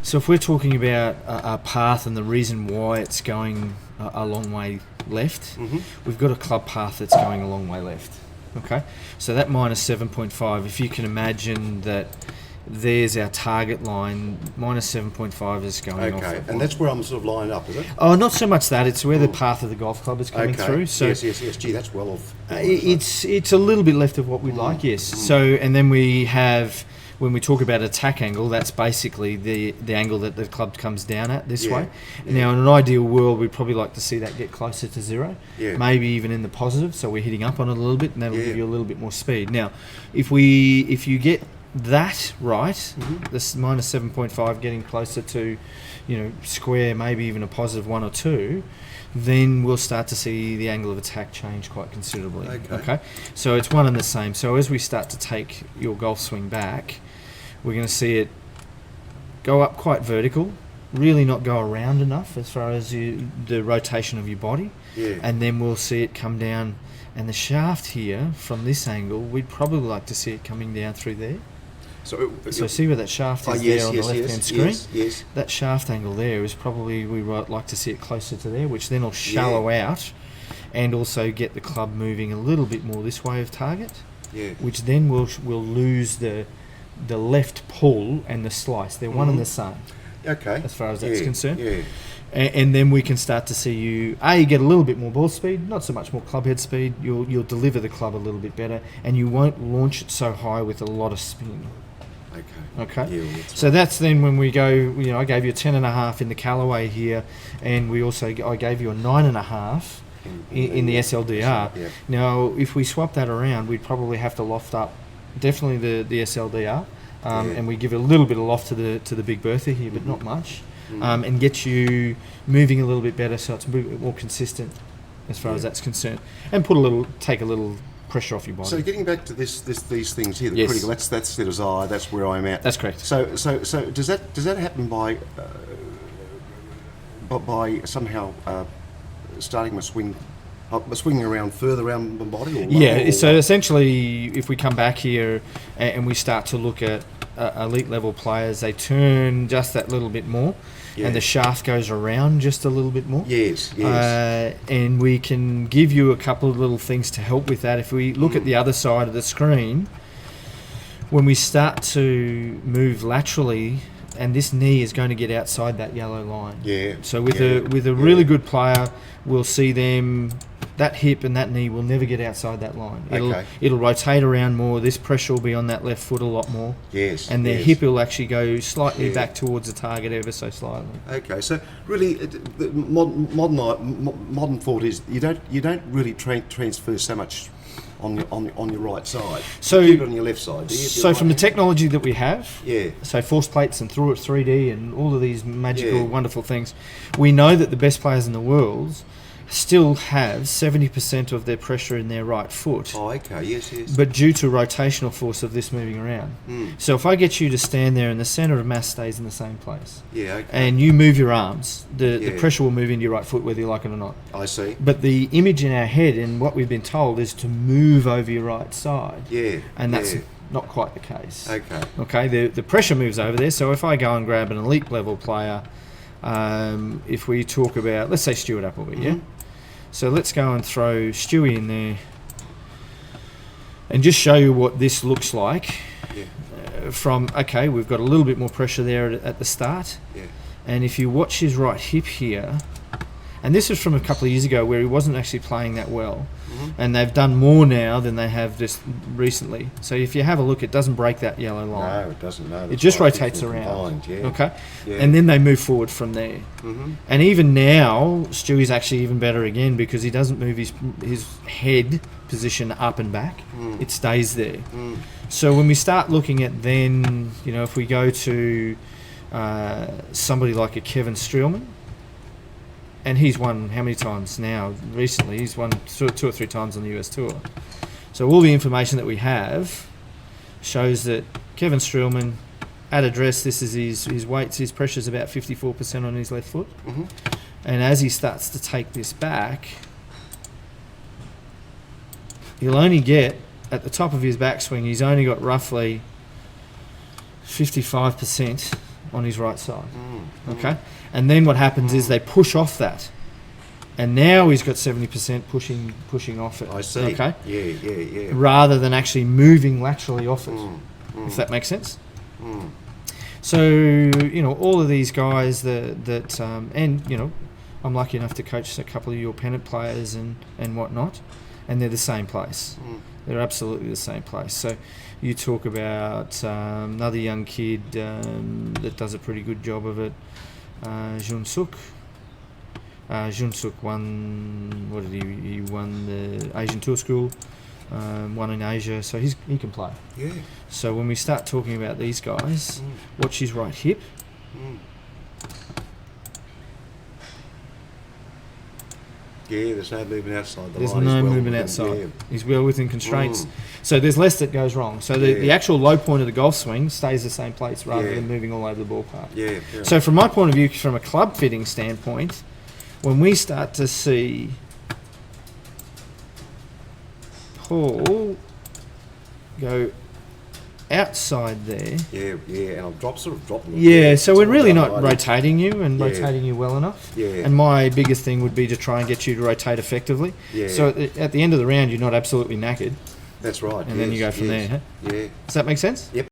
So if we're talking about a path and the reason why it's going a long way left, we've got a club path that's going a long way left. Okay, so that minus 7.5, if you can imagine that there's our target line, minus 7.5 is going off. Okay, and that's where I'm sort of lined up, is it? Oh, not so much that, it's where the path of the golf club is coming through. So yes. Gee, that's well off. it's a little bit left of what we'd like, yes. So, and then we have, when we talk about attack angle, that's basically the angle that the club comes down at this way. Now, in an ideal world, we'd probably like to see that get closer to zero, maybe even in the positive, so we're hitting up on it a little bit, and that'll give you a little bit more speed. Now, if you get that right, this minus 7.5 getting closer to, square, maybe even a positive 1 or 2, then we'll start to see the angle of attack change quite considerably. Okay? So it's one and the same. So as we start to take your golf swing back, we're going to see it go up quite vertical, really not go around enough as far as the rotation of your body, and then we'll see it come down. And the shaft here, from this angle, we'd probably like to see it coming down through there. So see where that shaft is there on the left-hand screen? Yes. That shaft angle there is probably, we would like to see it closer to there, which then will shallow out and also get the club moving a little bit more this way of target, which then will lose the left pull and the slice. They're one and the same, as far as that's concerned. And then we can start to see you get a little bit more ball speed, not so much more club head speed. You'll deliver the club a little bit better, and you won't launch it so high with a lot of spin. Okay. So that's then when we go. I gave you a 10.5 in the Callaway here, and I gave you a 9.5 in the SLDR. Now, if we swap that around, we'd probably have to loft up definitely the SLDR, and we give a little bit of loft to the Big Bertha here, but not much. And get you moving a little bit better, so it's a bit more consistent as far as that's concerned, and take a little pressure off your body. So getting back to these things here, the critical, that's the desire, that's where I'm at. That's correct. So does that happen by somehow starting my swing? Swinging around further around the body? Or so essentially, if we come back here and we start to look at elite level players, they turn just that little bit more, and the shaft goes around just a little bit more. Yes. And we can give you a couple of little things to help with that. If we look at the other side of the screen, when we start to move laterally, and this knee is going to get outside that yellow line. So with a really good player, we'll see them, that hip and that knee will never get outside that line. It'll rotate around more. This pressure will be on that left foot a lot more. And their hip will actually go slightly back towards the target ever so slightly. Okay, so really, the modern thought is you don't really transfer so much on your right side. So keep it on your left side. So from the technology that we have, so force plates and through it 3D and all of these magical, wonderful things, we know that the best players in the world still have 70% of their pressure in their right foot. Yes. But due to rotational force of this moving around. So if I get you to stand there and the centre of mass stays in the same place, and you move your arms, the pressure will move into your right foot whether you like it or not. I see. But the image in our head and what we've been told is to move over your right side. And that's not quite the case. Okay, the pressure moves over there. So if I go and grab an elite level player, if we talk about, let's say Stuart Appleby, so let's go and throw Stewie in there and just show you what this looks like. We've got a little bit more pressure there at the start. And if you watch his right hip here, and this is from a couple of years ago where he wasn't actually playing that well, and they've done more now than they have just recently. So if you have a look, it doesn't break that yellow line. No, it doesn't. No, it just rotates around. And then they move forward from there. And even now, Stewie's actually even better again because he doesn't move his head position up and back. It stays there. So when we start looking at then, if we go to somebody like a Kevin Streelman, and he's won how many times now? Recently, he's won two or three times on the US Tour. So all the information that we have shows that Kevin Streelman, at address, this is his weights, his pressure's about 54% on his left foot. And as he starts to take this back, he'll only get, at the top of his backswing, he's only got roughly 55% on his right side. Okay, and then what happens is they push off that, and now he's got 70% pushing off it. I see. Okay, Yeah. rather than actually moving laterally off it, if that makes sense. So all of these guys that and I'm lucky enough to coach a couple of your pennant players and whatnot, and they're the same place. They're absolutely the same place. So you talk about another young kid that does a pretty good job of it, Jun Suk. Jun Suk won. What did he won the Asian Tour School? One in Asia, so he can play. Yeah. So when we start talking about these guys, watch his right hip. Yeah, there's no movement outside the There's line. no movement outside. He's well within constraints. So there's less that goes wrong. So the actual low point of the golf swing stays the same place rather than moving all over the ballpark. Yeah. So from my point of view, from a club fitting standpoint, when we start to see Paul go outside there. Yeah, and I'm sort of dropping. Yeah, so we're really not rotating you and rotating you well enough. Yeah. And my biggest thing would be to try and get you to rotate effectively. Yeah. So at the end of the round, you're not absolutely knackered. That's right. And then you go from there. Huh? Yeah. Does that make sense? Yep.